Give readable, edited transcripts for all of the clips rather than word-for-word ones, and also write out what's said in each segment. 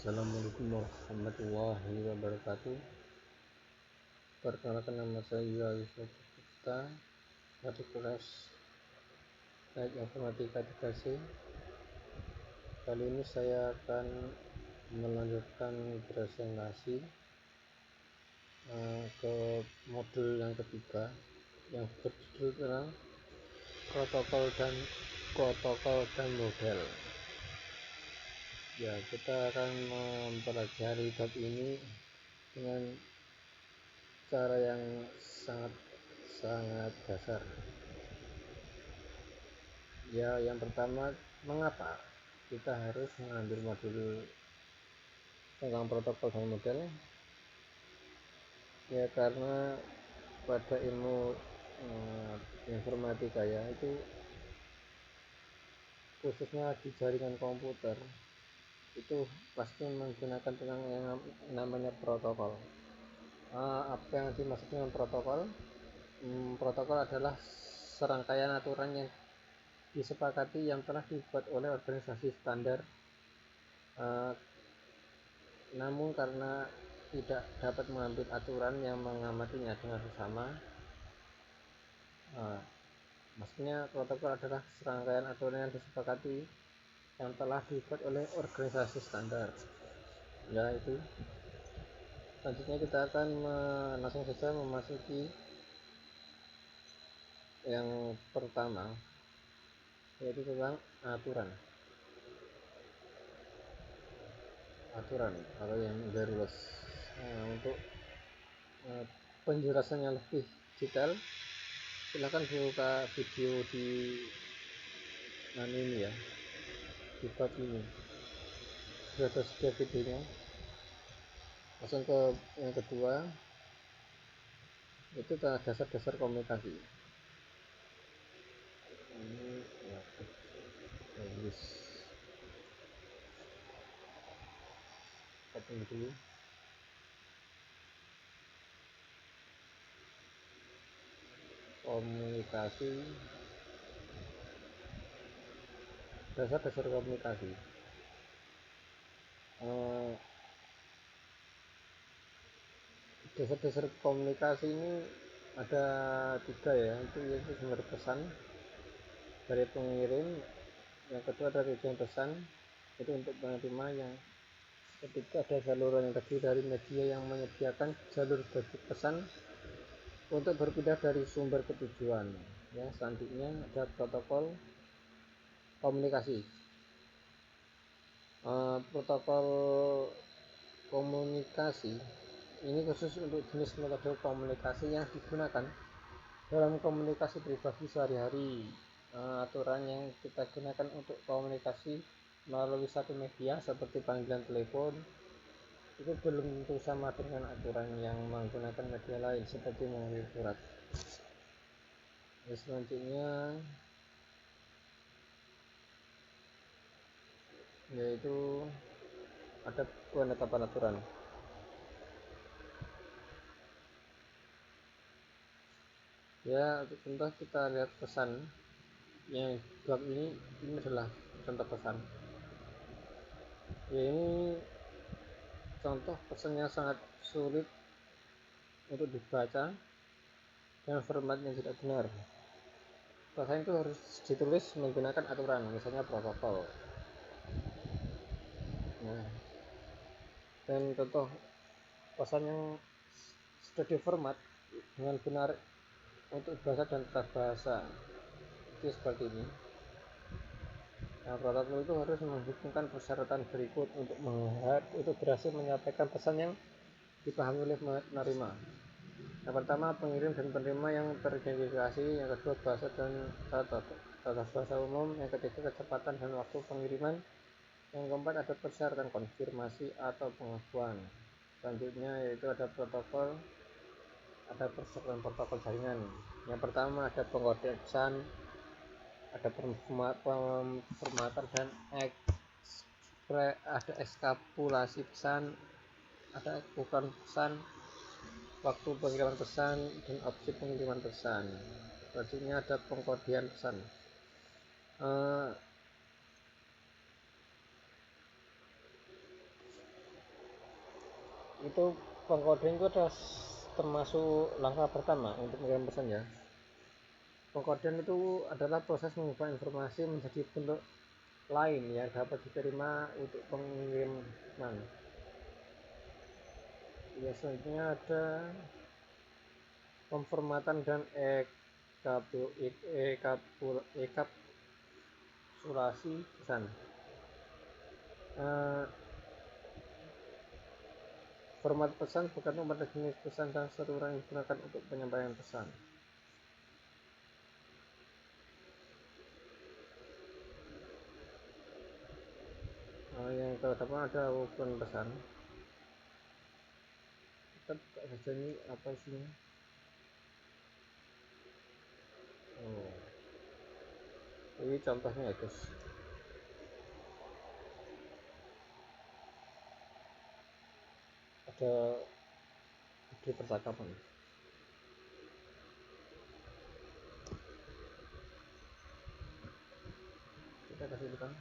Assalamualaikum warahmatullahi wabarakatuh. Perkenalkan, nama saya Yusuf Putra dari kelas Informatika 3C. Kali ini saya akan melanjutkan presentasi ke modul yang ketiga yang berjudul tentang protokol dan model. Ya, kita akan mempelajari bab ini dengan cara yang sangat dasar. Ya, yang pertama, mengapa kita harus mengambil modul tentang protokol dan model? Ya, karena pada ilmu informatika ya, itu khususnya di jaringan komputer itu pasti menggunakan tentang yang namanya protokol. Apa yang dimaksud dengan protokol? Protokol adalah serangkaian aturan yang disepakati yang telah dibuat oleh organisasi standar, namun karena tidak dapat mengambil aturan yang mengamatinya dengan sesama, maksudnya protokol adalah serangkaian aturan yang disepakati yang telah dibuat oleh organisasi standar. Ya, itu. Selanjutnya kita akan langsung saja memasuki yang pertama, yaitu tentang aturan atau yang garulas. Untuk penjelasannya lebih detail, silahkan buka video di ini ya, di bab ini sudah tersedia videonya. Langsung ke yang kedua, itu dasar-dasar komunikasi. Ini ya, bagus. Potong dulu. Komunikasi, dasar-dasar komunikasi. Dasar-dasar komunikasi ini ada 3 ya, yaitu sumber pesan dari pengirim, yang kedua dari tujuan pesan itu untuk penerima, yang ketiga ada saluran yang terdiri dari media yang menyediakan jalur bagi pesan untuk berpindah dari sumber ke tujuan. Ya, selanjutnya ada protokol komunikasi. Protokol komunikasi ini khusus untuk jenis metode komunikasi yang digunakan dalam komunikasi pribadi sehari-hari. Aturan yang kita gunakan untuk komunikasi melalui satu media seperti panggilan telepon itu belum tentu sama dengan aturan yang menggunakan media lain seperti mengirim surat. Selanjutnya yaitu ada penetapan aturan. Ya, untuk contoh kita lihat pesan yang bab ini adalah contoh pesan. Ya, ini contoh pesannya sangat sulit untuk dibaca dan formatnya tidak benar. Pesan itu harus ditulis menggunakan aturan, misalnya protokol. Nah, dan contoh pesan yang sudah diformat dengan benar untuk bahasa dan tata bahasa itu seperti ini. Nah, protokol itu harus menghubungkan persyaratan berikut untuk berhasil menyampaikan pesan yang dipahami oleh penerima. Yang pertama, pengirim dan penerima yang teridentifikasi. Yang kedua, bahasa dan tata bahasa umum. Yang ketiga, kecepatan dan waktu pengiriman. Yang keempat, ada persyaratan konfirmasi atau pengakuan. Selanjutnya yaitu ada persyaratan protokol jaringan. Yang pertama ada pengkodean pesan, ada pemformatan dan ada ekskapulasi pesan, ada ukuran pesan, waktu pengiriman pesan, dan opsi pengiriman pesan. Selanjutnya ada pengkodean pesan. Itu pengkoding itu adalah termasuk langkah pertama untuk mengirim pesan ya. Pengkodean itu adalah proses mengubah informasi menjadi bentuk lain yang dapat diterima untuk pengiriman. Ya, selanjutnya ada pemformatan dan ekapsulasi pesan. Format pesan bergantung pada jenis pesan dan saluran yang digunakan untuk penyampaian pesan. Yang kedelapan ada ukuran pesan. Kita buka saja ini apa isinya. Ini contohnya ya guys. Ada di percakapan. Kita kasih tekan.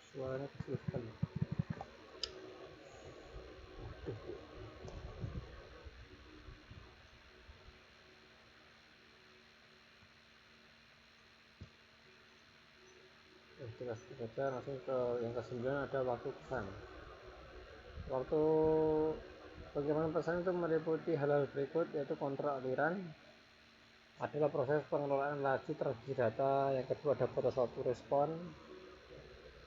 Suaranya kecil sekali. Kita saja langsung ke yang ke-9 ada waktu pesan. Waktu pengiriman pesan itu meliputi hal-hal berikut, yaitu kontrol aliran, adalah proses pengelolaan laju transmisi data. Yang kedua ada batas waktu respon,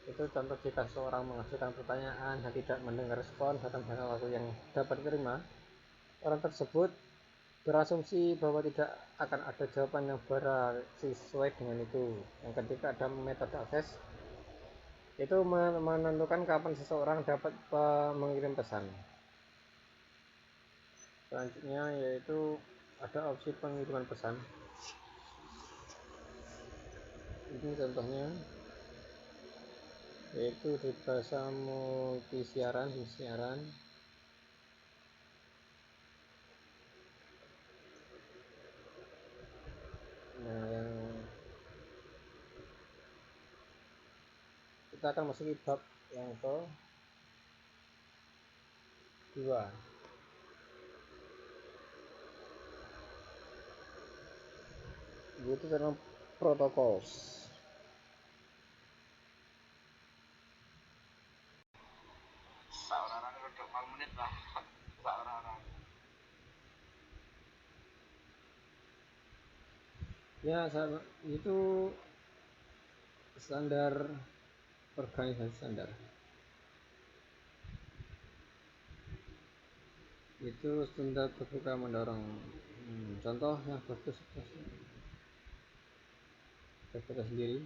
itu contoh jika seorang mengajukan pertanyaan dan tidak mendengar respon dalam jangka waktu yang dapat diterima, orang tersebut berasumsi bahwa tidak akan ada jawaban yang berarti sesuai dengan itu. Yang ketiga ada metode akses, itu menentukan kapan seseorang dapat mengirim pesan. Selanjutnya yaitu ada opsi pengiriman pesan. Ini contohnya yaitu di bahasa multisiaran, siaran. Nah, yang kita akan masuki bab yang ke-2, yaitu tentang protokol. Ya, itu standar organisasi standar. Itu standar terbuka mendorong contoh yang bagus kita sendiri.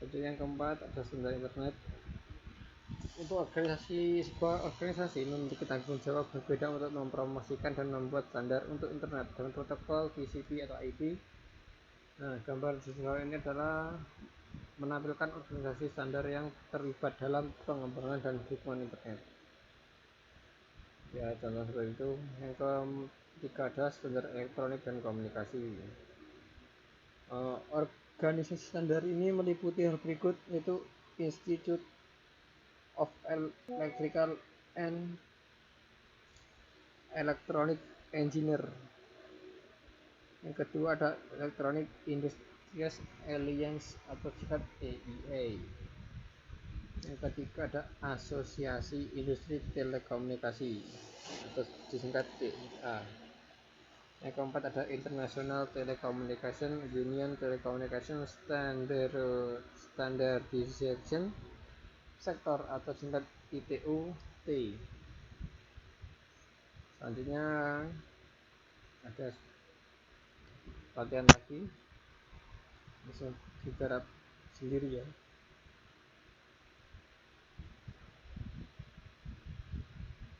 Satu yang keempat ada standar internet. Untuk sebuah organisasi memiliki tanggung jawab berbeda untuk mempromosikan dan membuat standar untuk internet dengan protokol TCP atau IP. Nah, gambar di bawah ini adalah menampilkan organisasi standar yang terlibat dalam pengembangan dan dukungan internet. Ya, contoh seperti itu. Yang ketiga ada standar elektronik dan komunikasi. Organisasi standar ini meliputi hal berikut, yaitu Institute of Electrical and Electronic Engineer. Yang kedua ada Electronic Industries Alliance atau singkat EIA. Yang ketiga ada Asosiasi Industri Telekomunikasi atau disingkat TIA. Yang keempat ada International Telecommunication Union Telecommunication Standardization Sector atau singkat ITU-T. Selanjutnya ada latihan lagi, bisa digarap sendiri ya.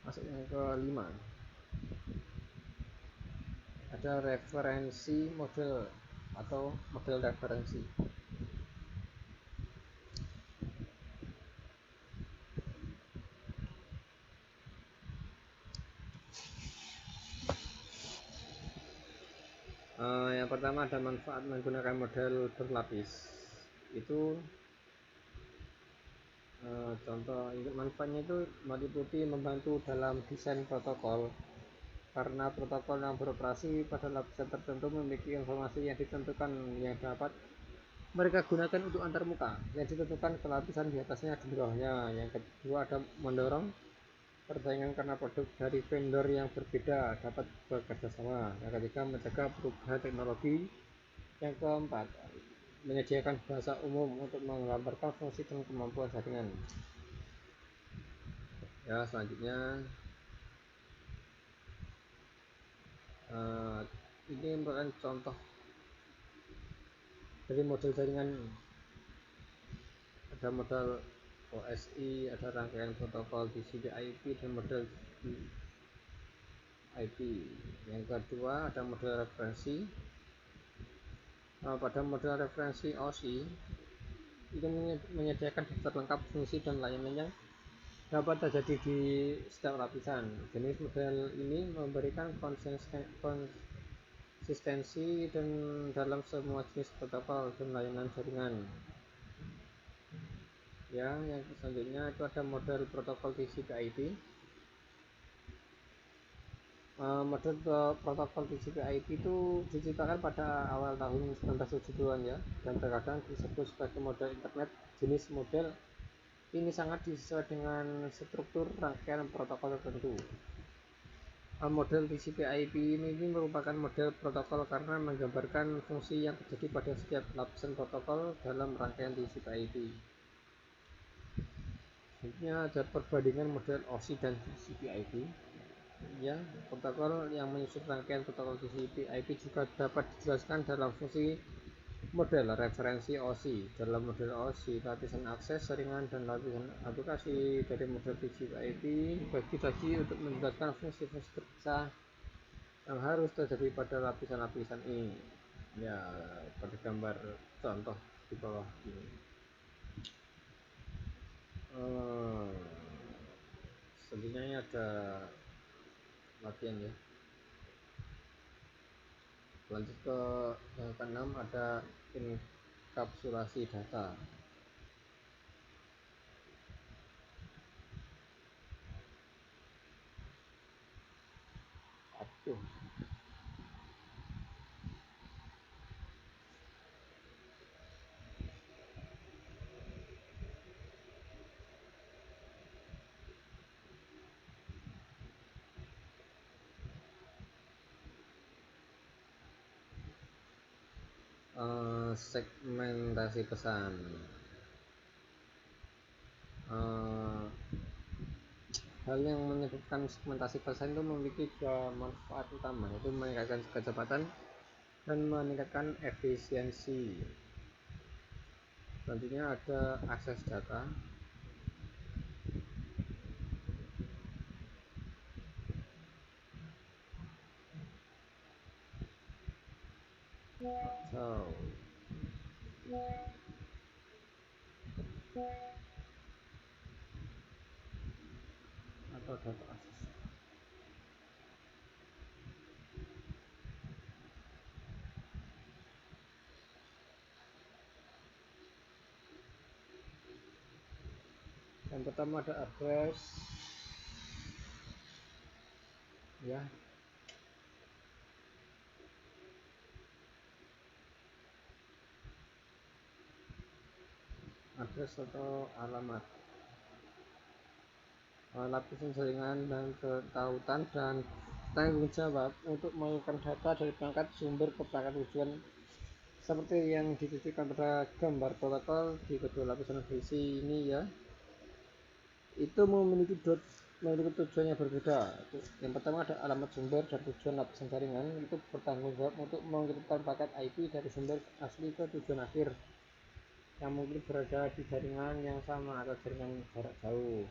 Masuk yang ke-5, ada referensi model atau model referensi. Yang pertama ada manfaat menggunakan model berlapis. Itu contoh manfaatnya itu meliputi membantu dalam desain protokol, karena protokol yang beroperasi pada lapisan tertentu memiliki informasi yang ditentukan yang dapat mereka gunakan untuk antarmuka yang ditentukan ke lapisan di atasnya dan di bawahnya. Yang kedua, ada mendorong persaingan karena produk dari vendor yang berbeda dapat bekerja sama. Yang ketiga, mencegah perubahan teknologi. Yang keempat, menyediakan bahasa umum untuk menggambarkan fungsi dan kemampuan jaringan. Ya, selanjutnya ini merupakan contoh dari model jaringan. Ada model OSI, ada rangkaian protokol TCP/IP dan model IP. Yang kedua, ada model referensi. Pada model referensi OSI itu menyediakan daftar lengkap fungsi dan layanan yang dapat terjadi di setiap lapisan. Jenis model ini memberikan konsistensi dan dalam semua jenis protokol dan layanan jaringan. Ya, yang selanjutnya itu ada model protokol TCP/IP. Model protokol TCP/IP itu diciptakan pada awal tahun 1970-an ya, dan terkadang disebut sebagai model internet. Jenis model ini sangat disesuaikan dengan struktur rangkaian protokol tertentu. Model TCP/IP ini merupakan model protokol karena menggambarkan fungsi yang terjadi pada setiap lapisan protokol dalam rangkaian TCP/IP. Selanjutnya ada perbandingan model OSI dan TCP/IP. Ya, protokol yang menyusun rangkaian protokol TCP/IP juga dapat dijelaskan dalam fungsi model referensi OSI. Dalam model OSI, lapisan akses, jaringan, dan lapisan aplikasi dari model TCP/IP dibagi untuk menjelaskan fungsi-fungsi terpisah yang harus terjadi pada lapisan-lapisan ini. Ya, pada gambar contoh di bawah ini. Selanjutnya ada latihan ya. Lanjut ke yang keenam, ada enkapsulasi data. Aduh. Segmentasi pesan. Hal yang menyebabkan segmentasi pesan itu memiliki dua manfaat utama, yaitu meningkatkan kecepatan dan meningkatkan efisiensi. Selanjutnya ada akses data. Atau data akses. Yang pertama ada address ya, address atau alamat. Lapisan jaringan dan ketautan dan tanggung jawab untuk mengirimkan data dari perangkat sumber ke perangkat tujuan seperti yang ditujukan pada gambar protokol di kedua lapisan versi ini ya. Itu memiliki tujuan yang berbeda. Yang pertama ada alamat sumber dan tujuan lapisan jaringan, itu bertanggung jawab untuk mengirimkan paket IP dari sumber asli ke tujuan akhir yang mungkin berada di jaringan yang sama atau jaringan jarak jauh.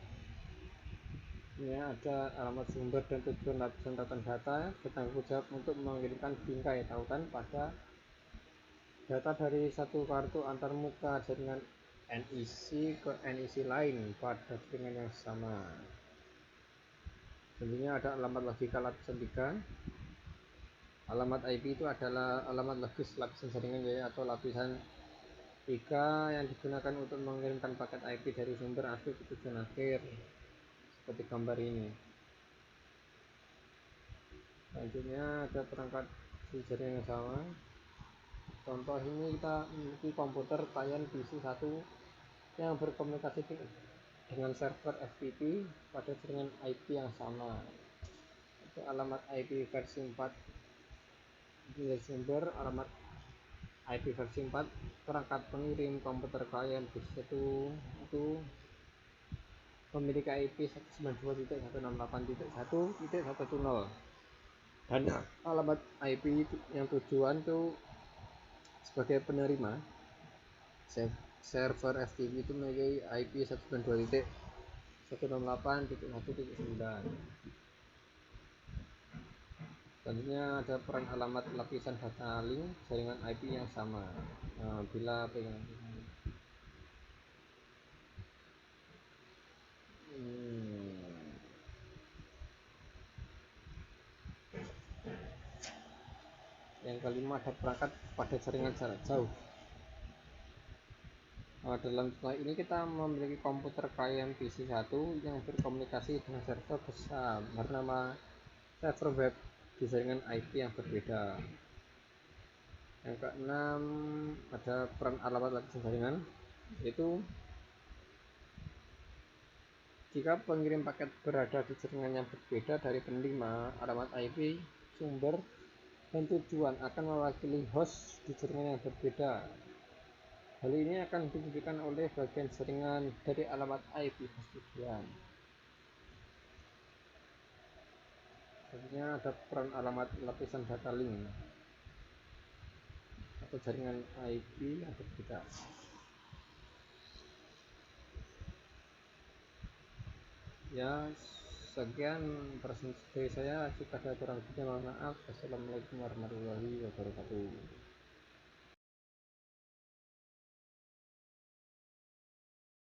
Ya, ada alamat sumber dan tujuan lapisan tautan data, bertanggung jawab untuk mengirimkan bingkai tautan pada data dari satu kartu antarmuka jaringan NIC ke NIC lain pada jaringan yang sama. Tentunya ada alamat logika lapisan 3. Alamat IP itu adalah alamat logis lapisan jaringan ya, atau lapisan Tiga yang digunakan untuk mengirimkan paket IP dari sumber asli ke tujuan akhir, seperti gambar ini. Selanjutnya ada perangkat di jaringan yang sama. Contoh ini kita memiliki komputer klien PC1 yang berkomunikasi dengan server FTP pada jaringan IP yang sama. Itu alamat IP versi 4 dari sumber, alamat IP versi 4 perangkat pengirim komputer klien PC1 itu memiliki IP 192.168.1.110 dan alamat IP yang tujuan itu sebagai penerima server FTP itu memiliki IP 192.168.1.9. Selanjutnya ada peran alamat lapisan data link jaringan IP yang sama. Bila pengen yang kelima ada perangkat pada jaringan jarak jauh. Dalam contoh ini kita memiliki komputer klien PC1 yang berkomunikasi dengan server besar bernama server web di jaringan IP yang berbeda. Yang keenam ada peran alamat lapisan jaringan, yaitu jika pengirim paket berada di jaringan yang berbeda dari penerima, alamat IP sumber dan tujuan akan mewakili host di jaringan yang berbeda. Hal ini akan ditunjukkan oleh bagian jaringan dari alamat IP host tujuan. Selanjutnya ada peran alamat lapisan data link atau jaringan IP yang berbeda. Ya, sekian presentasi dari saya. Jika ada kurang lebihnya mohon maaf. Assalamualaikum warahmatullahi wabarakatuh.